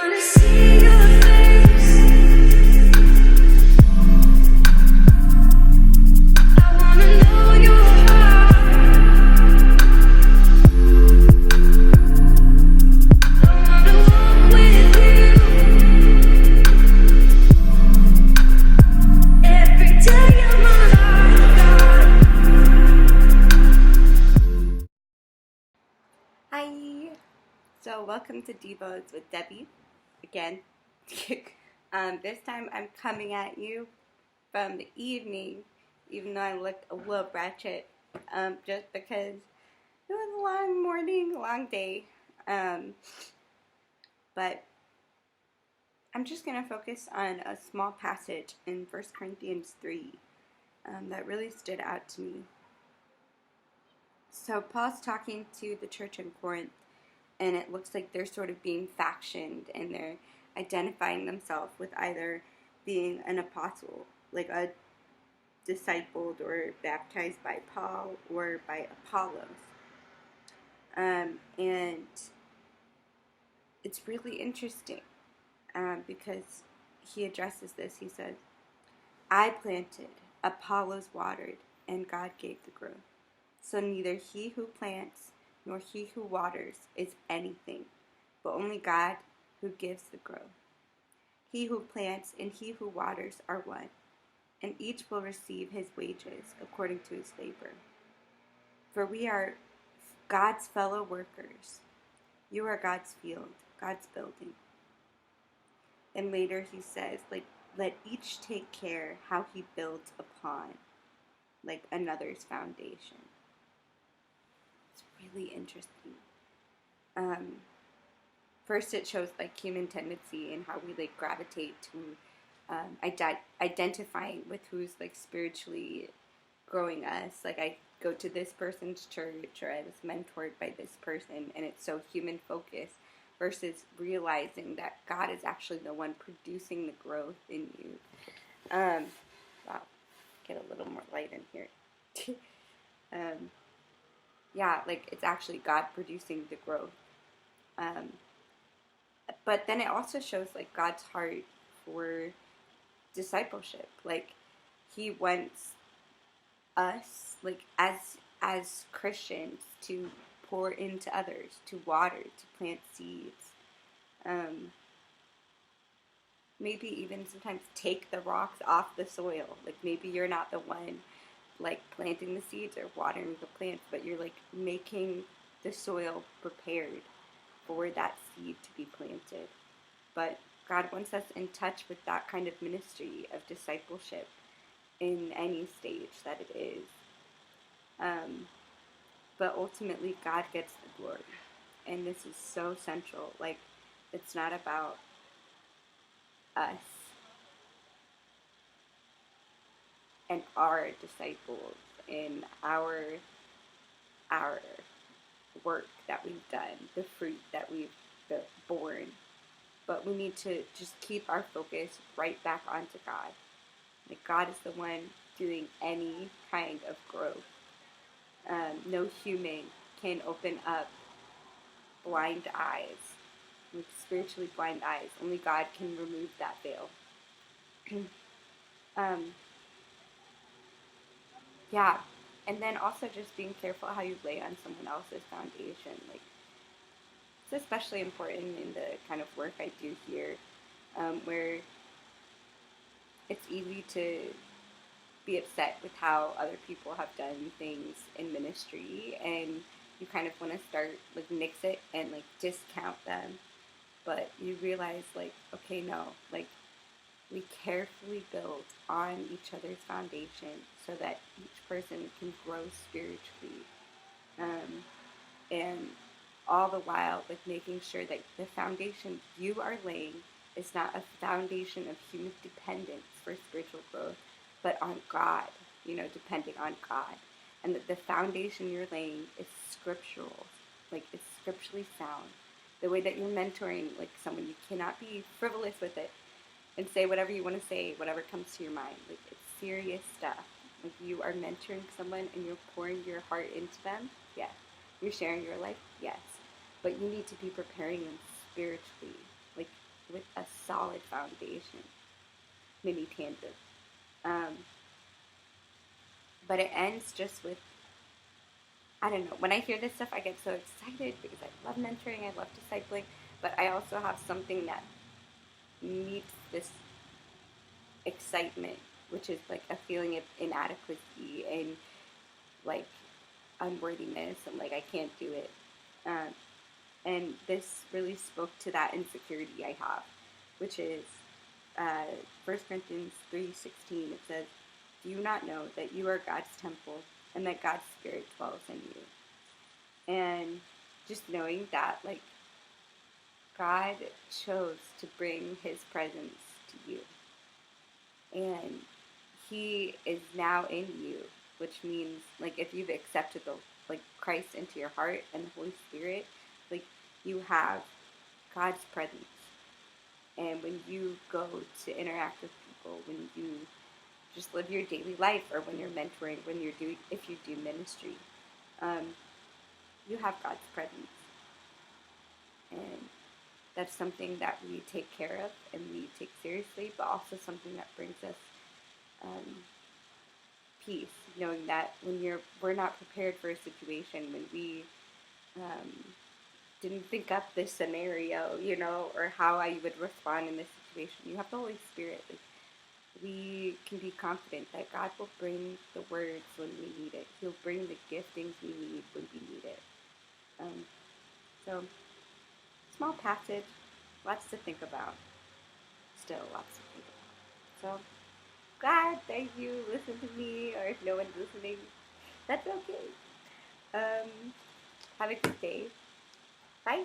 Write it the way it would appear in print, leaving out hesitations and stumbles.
wanna see your face. I wanna know your heart. I wanna walk with you every day of my life, God. Hi! So welcome to Devos with Debbie again. This time I'm coming at you from the evening, even though I looked a little ratchet, just because it was a long morning, long day. But I'm just going to focus on a small passage in 1 Corinthians 3 that really stood out to me. So Paul's talking to the church in Corinth, and it looks like they're sort of being factioned, and they're identifying themselves with either being an apostle, like a discipled or baptized by Paul or by Apollos. And it's really interesting because he addresses this. He says, I planted, Apollos watered, and God gave the growth. So neither he who plants nor he who waters is anything, but only God who gives the growth. He who plants and he who waters are one, and each will receive his wages according to his labor. For we are God's fellow workers. You are God's field, God's building. And later he says, let each take care how he builds upon, like another's foundation. It's really interesting. First, it shows like human tendency and how we like gravitate to identifying with who's like spiritually growing us. Like I go to this person's church, or I was mentored by this person, and it's so human focused versus realizing that God is actually the one producing the growth in you. Wow, get a little more light in here. Yeah, like it's actually God producing the growth. But then it also shows like God's heart for discipleship. Like he wants us, like as Christians, to pour into others, to water, to plant seeds. Maybe even sometimes take the rocks off the soil. Like maybe you're not the one like planting the seeds or watering the plants, but you're like making the soil prepared for that seed to be planted. But God wants us in touch with that kind of ministry of discipleship in any stage that it is. But ultimately, God gets the glory. And this is so central. Like, it's not about us and our disciples and our work that we've done, the fruit that we've borne. But we need to just keep our focus right back onto God. Like God is the one doing any kind of growth. No human can open up blind eyes, like spiritually blind eyes. Only God can remove that veil. Yeah, and then also just being careful how you lay on someone else's foundation. Like it's especially important in the kind of work I do here, where it's easy to be upset with how other people have done things in ministry, and you kind of want to start like nix it and like discount them, but you realize like, okay, no, like we carefully build on each other's foundation so that each person can grow spiritually, and all the while like making sure that the foundation you are laying is not a foundation of human dependence for spiritual growth, but on God, depending on God. And that the foundation you're laying is scriptural, like it's scripturally sound. The way that you're mentoring like someone, you cannot be frivolous with it and say whatever you want to say, whatever comes to your mind. Like it's serious stuff. Like you are mentoring someone and you're pouring your heart into them, yes. You're sharing your life, yes. But you need to be preparing them spiritually. Like solid foundation. Mini tangent. Um, but it ends just with, I don't know. When I hear this stuff, I get so excited because I love mentoring, I love discipling, but I also have something that meets this excitement, which is like a feeling of inadequacy and like unworthiness and like I can't do it. Um, and this really spoke to that insecurity I have, which is uh, 1 Corinthians 3:16. It says, "Do you not know that you are God's temple and that God's Spirit dwells in you?" And just knowing that, like, God chose to bring His presence to you, and He is now in you, which means like if you've accepted the like Christ into your heart and the Holy Spirit, like you have God's presence. And when you go to interact with people, when you just live your daily life, or when you're mentoring, when you're doing, if you do ministry, um, you have God's presence, and that's something that we take care of and we take seriously, but also something that brings us um, peace, knowing that when we're not prepared for a situation, when we um, didn't think up this scenario, or how I would respond in this situation. You have the Holy Spirit. Like, we can be confident that God will bring the words when we need it. He'll bring the giftings we need when we need it. So, small passage, lots to think about. Still, lots to think about. So, glad that you listened to me, or if no one's listening, that's okay. Have a good day. Bye.